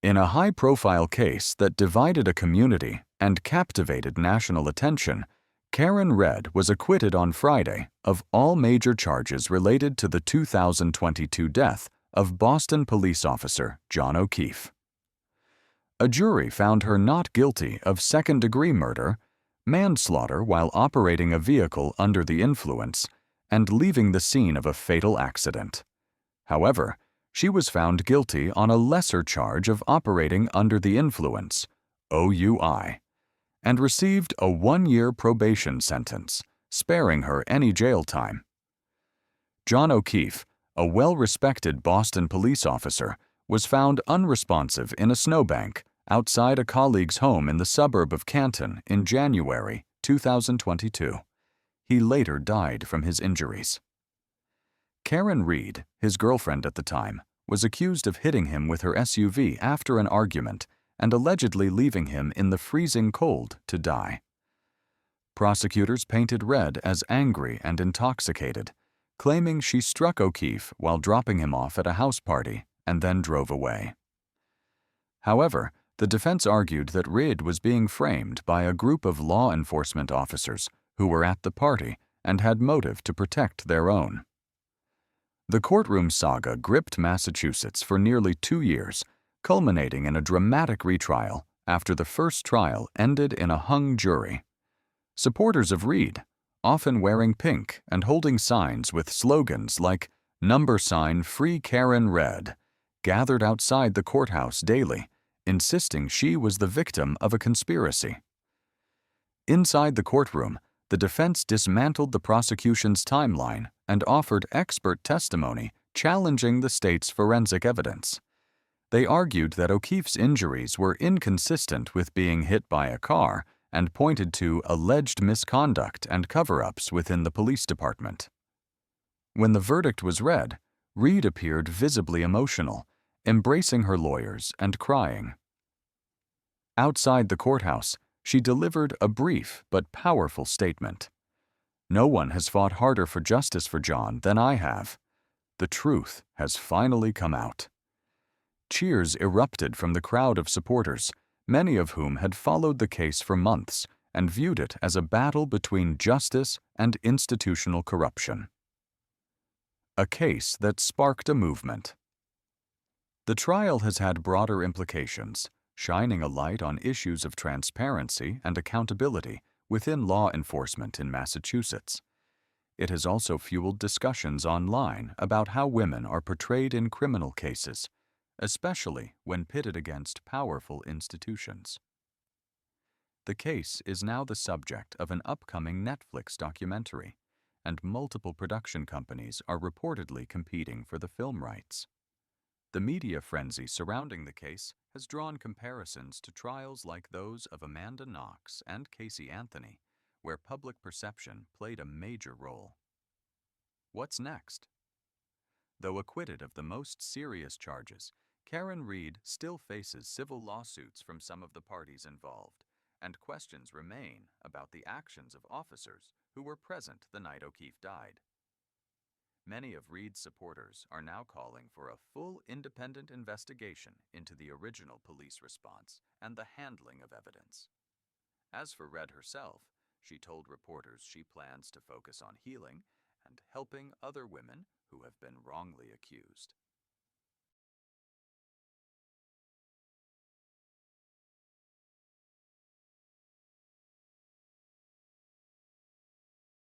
In a high-profile case that divided a community and captivated national attention, Karen Redd was acquitted on Friday of all major charges related to the 2022 death of Boston police officer John O'Keefe. A jury found her not guilty of second-degree murder, manslaughter while operating a vehicle under the influence, and leaving the scene of a fatal accident. However, she was found guilty on a lesser charge of operating under the influence, OUI, and received a 1-year probation sentence, sparing her any jail time. John O'Keefe, a well-respected Boston police officer, was found unresponsive in a snowbank outside a colleague's home in the suburb of Canton in January 2022. He later died from his injuries. Karen Reed, his girlfriend at the time, was accused of hitting him with her SUV after an argument and allegedly leaving him in the freezing cold to die. Prosecutors painted Redd as angry and intoxicated, claiming she struck O'Keefe while dropping him off at a house party and then drove away. However, the defense argued that Reed was being framed by a group of law enforcement officers who were at the party and had motive to protect their own. The courtroom saga gripped Massachusetts for nearly 2 years, culminating in a dramatic retrial after the first trial ended in a hung jury. Supporters of Reed, often wearing pink and holding signs with slogans like #, Free Karen Redd, gathered outside the courthouse daily, insisting she was the victim of a conspiracy. Inside the courtroom, the defense dismantled the prosecution's timeline and offered expert testimony challenging the state's forensic evidence. They argued that O'Keefe's injuries were inconsistent with being hit by a car and pointed to alleged misconduct and cover-ups within the police department. When the verdict was read, Reed appeared visibly emotional, embracing her lawyers and crying. Outside the courthouse, she delivered a brief but powerful statement. "No one has fought harder for justice for John than I have. The truth has finally come out." Cheers erupted from the crowd of supporters, many of whom had followed the case for months and viewed it as a battle between justice and institutional corruption. A case that sparked a movement. The trial has had broader implications, shining a light on issues of transparency and accountability within law enforcement in Massachusetts. It has also fueled discussions online about how women are portrayed in criminal cases, especially when pitted against powerful institutions. The case is now the subject of an upcoming Netflix documentary, and multiple production companies are reportedly competing for the film rights. The media frenzy surrounding the case has drawn comparisons to trials like those of Amanda Knox and Casey Anthony, where public perception played a major role. What's next? Though acquitted of the most serious charges, Karen Reed still faces civil lawsuits from some of the parties involved, and questions remain about the actions of officers who were present the night O'Keefe died. Many of Reed's supporters are now calling for a full independent investigation into the original police response and the handling of evidence. As for Redd herself, she told reporters she plans to focus on healing and helping other women who have been wrongly accused.